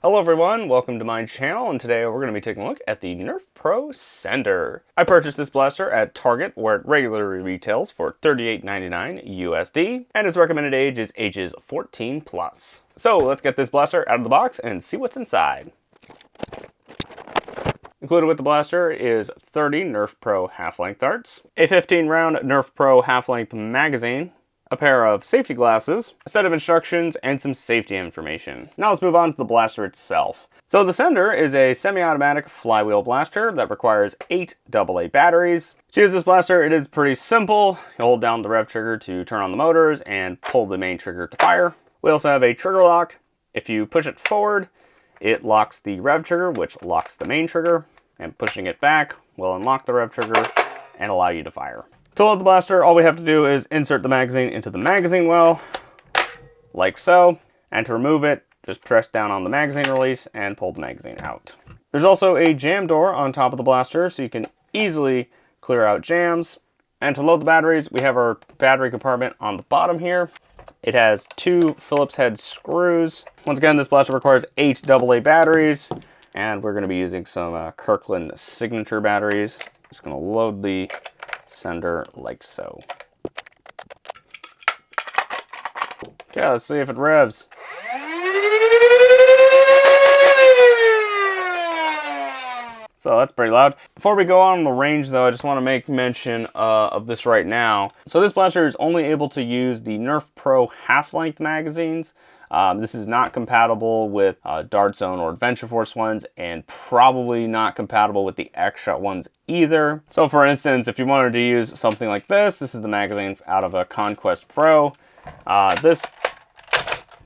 Hello everyone, welcome to my channel, and today we're going to be taking a look at the Nerf Pro Sender. I purchased this blaster at Target, where it regularly retails for $38.99 USD, and its recommended age is ages 14 plus. So let's get this blaster out of the box and see what's inside. Included with the blaster is 30 Nerf Pro half-length darts, a 15-round Nerf Pro half-length magazine, a pair of safety glasses, a set of instructions, and some safety information. Now let's move on to the blaster itself. So the Sender is a semi-automatic flywheel blaster that requires 8 AA batteries. To use this blaster, it is pretty simple. You hold down the rev trigger to turn on the motors and pull the main trigger to fire. We also have a trigger lock. If you push it forward, it locks the rev trigger, which locks the main trigger, and pushing it back will unlock the rev trigger and allow you to fire. To load the blaster, all we have to do is insert the magazine into the magazine well, like so, and to remove it, just press down on the magazine release and pull the magazine out. There's also a jam door on top of the blaster, so you can easily clear out jams. And to load the batteries, we have our battery compartment on the bottom here. It has 2 Phillips head screws. Once again, this blaster requires 8 AA batteries, and we're going to be using some Kirkland signature batteries. Just going to load the Sender like so. Okay, let's see if it revs. So that's pretty loud. Before we go on the range though, I just want to make mention of this right now. So this blaster is only able to use the Nerf Pro half-length magazines. This is not compatible with Dart Zone or Adventure Force ones, and probably not compatible with the X-Shot ones either. So for instance, if you wanted to use something like this is the magazine out of a Conquest Pro. This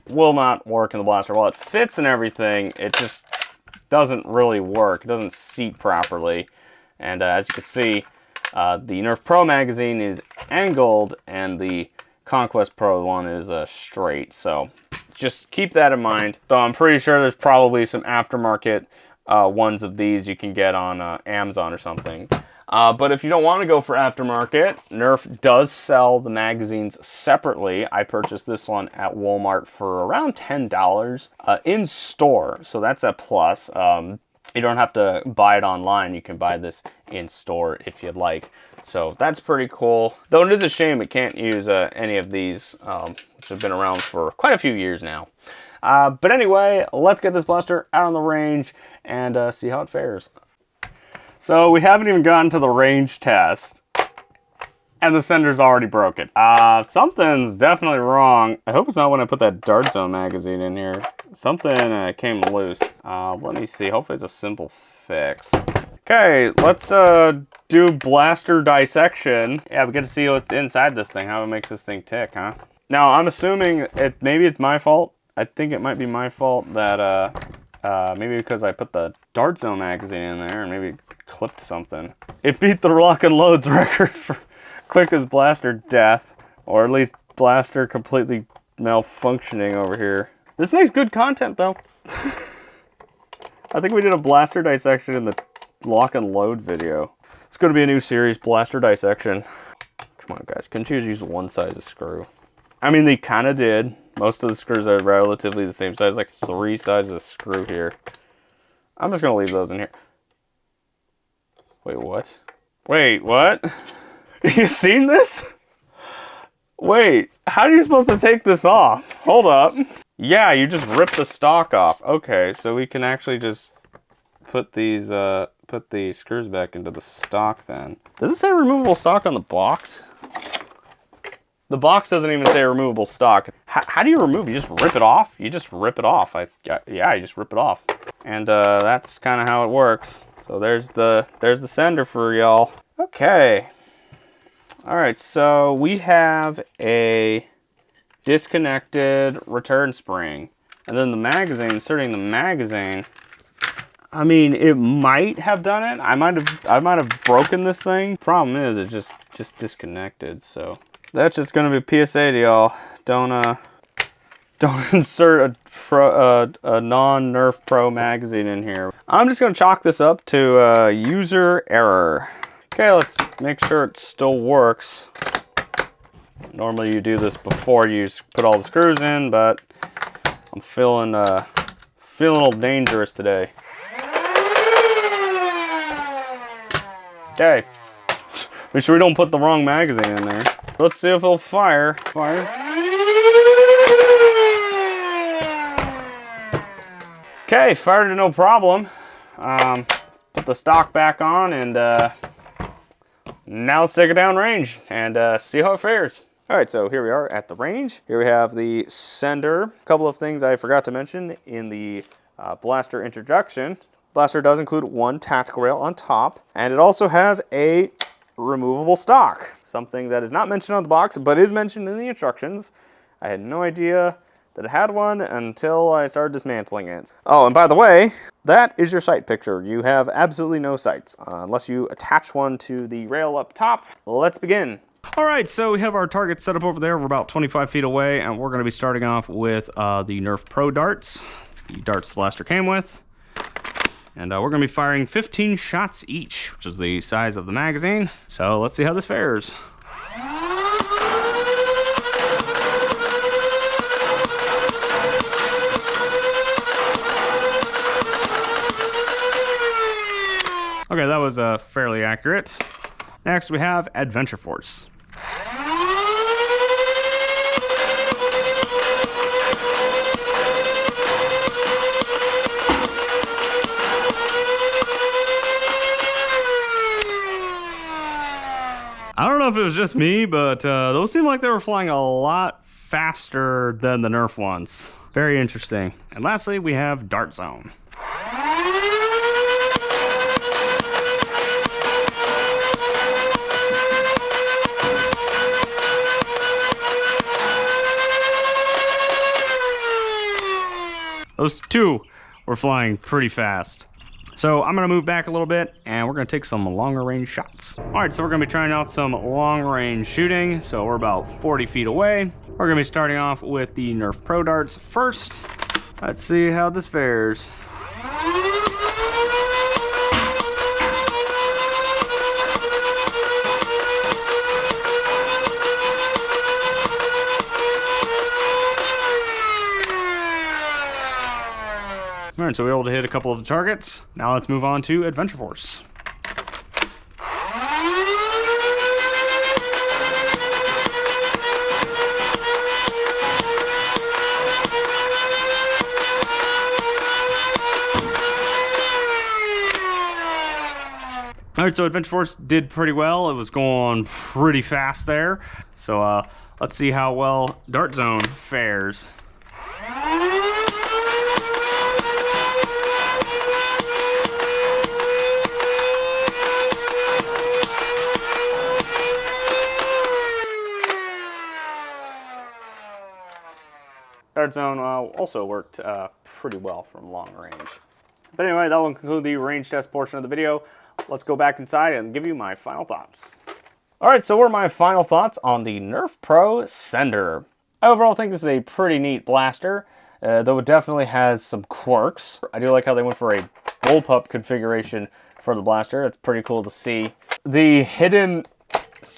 will not work in the blaster. While it fits and everything, it just doesn't really work. It doesn't seat properly. And as you can see, the Nerf Pro magazine is angled and the Conquest Pro one is straight. So just keep that in mind. Though I'm pretty sure there's probably some aftermarket ones of these you can get on Amazon or something. But if you don't want to go for aftermarket, Nerf does sell the magazines separately. I purchased this one at Walmart for around $10 in store, so that's a plus. You don't have to buy it online. You can buy this in store if you'd like. So that's pretty cool. Though it is a shame it can't use any of these, which have been around for quite a few years now. But anyway, let's get this blaster out on the range and see how it fares. So we haven't even gotten to the range test, and the Sender's already broken. Something's definitely wrong. I hope it's not when I put that Dart Zone magazine in here. Something came loose. Let me see. Hopefully it's a simple fix. Okay, let's do blaster dissection. Yeah, we get to see what's inside this thing, how it makes this thing tick, huh? Now, I'm assuming maybe it's my fault. I think it might be my fault that maybe because I put the Dart Zone magazine in there and maybe clipped something. It beat the Rock and Loads record for quickest blaster death, or at least blaster completely malfunctioning over here. This makes good content though. I think we did a blaster dissection in the Lock and Load video. It's going to be a new series, blaster dissection. Come on guys, couldn't you just use one size of screw? I mean, they kind of did. Most of the screws are relatively the same size, like 3 sizes of screw here. I'm just going to leave those in here. Wait, what? Wait, what? You seen this? Wait, how are you supposed to take this off? Hold up. Yeah, you just rip the stock off. Okay, so we can actually just put these, put the screws back into the stock then. Does it say removable stock on the box? The box doesn't even say removable stock. How do you remove? You just rip it off? You just rip it off. Yeah, you just rip it off. And that's kind of how it works. So there's the Sender for y'all. Okay. All right, so we have a disconnected return spring. And then the magazine, inserting the magazine. I mean, it might have done it. I might have broken this thing. Problem is, it just disconnected, so that's just gonna be a PSA to y'all. Don't insert a non-Nerf Pro magazine in here. I'm just gonna chalk this up to user error. Okay, let's make sure it still works. Normally you do this before you put all the screws in, but I'm feeling feeling a little dangerous today. Okay. Make sure we don't put the wrong magazine in there. Let's see if it'll fire. Fire. Okay, fired it no problem. Let's put the stock back on, and now let's take it down range and see how it fares. All right, so here we are at the range. Here we have the sender. A couple of things I forgot to mention in the blaster introduction. Blaster does include one tactical rail on top, and it also has a removable stock, something that is not mentioned on the box but is mentioned in the instructions. I had no idea that it had one until I started dismantling it. Oh, and by the way, that is your sight picture. You have absolutely no sights unless you attach one to the rail up top. Let's begin. All right, so we have our target set up over there. We're about 25 feet away, and we're going to be starting off with the Nerf Pro darts, the darts the blaster came with. And we're going to be firing 15 shots each, which is the size of the magazine. So let's see how this fares. Okay, that was fairly accurate. Next, we have Adventure Force. I don't know if it was just me, but those seemed like they were flying a lot faster than the Nerf ones. Very interesting. And lastly, we have Dart Zone. Those two were flying pretty fast. So I'm going to move back a little bit, and we're going to take some longer range shots. All right, so we're going to be trying out some long range shooting. So we're about 40 feet away. We're going to be starting off with the Nerf Pro darts first. Let's see how this fares. All right, so we were able to hit a couple of the targets. Now let's move on to Adventure Force. All right, so Adventure Force did pretty well. It was going pretty fast there. So let's see how well Dart Zone fares. Dart Zone also worked pretty well from long range. But anyway, that will conclude the range test portion of the video. Let's go back inside and give you my final thoughts. Alright, so what are my final thoughts on the Nerf Pro Sender? I overall think this is a pretty neat blaster, though it definitely has some quirks. I do like how they went for a bullpup configuration for the blaster. It's pretty cool to see. The hidden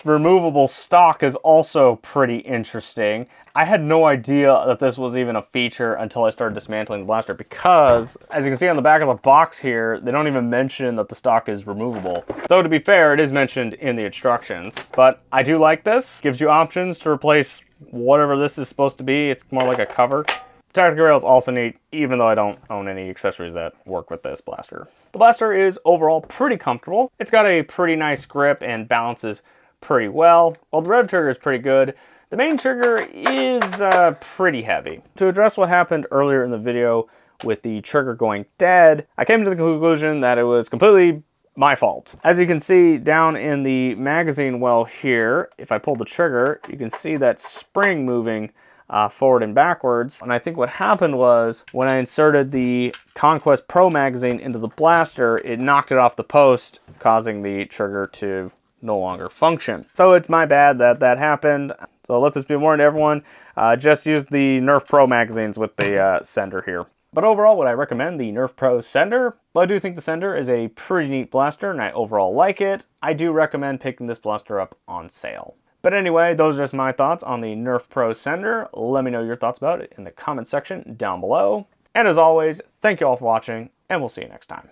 removable stock is also pretty interesting. I had no idea that this was even a feature until I started dismantling the blaster, because as you can see on the back of the box here, they don't even mention that the stock is removable. Though to be fair, it is mentioned in the instructions. But I do like this. Gives you options to replace whatever this is supposed to be. It's more like a cover. Tactical rail is also neat, even though I don't own any accessories that work with this blaster. The blaster is overall pretty comfortable. It's got a pretty nice grip and balances pretty well. While the rev trigger is pretty good, the main trigger is pretty heavy. To address what happened earlier in the video with the trigger going dead, I came to the conclusion that it was completely my fault. As you can see down in the magazine well here, if I pull the trigger, you can see that spring moving forward and backwards. And I think what happened was when I inserted the Conquest Pro magazine into the blaster, it knocked it off the post, causing the trigger to no longer function. So it's my bad that that happened. So let this be a warning to everyone. Just use the Nerf Pro magazines with the sender here. But overall, would I recommend the Nerf Pro Sender? Well, I do think the Sender is a pretty neat blaster, and I overall like it. I do recommend picking this blaster up on sale. But anyway, those are just my thoughts on the Nerf Pro Sender. Let me know your thoughts about it in the comment section down below. And as always, thank you all for watching, and we'll see you next time.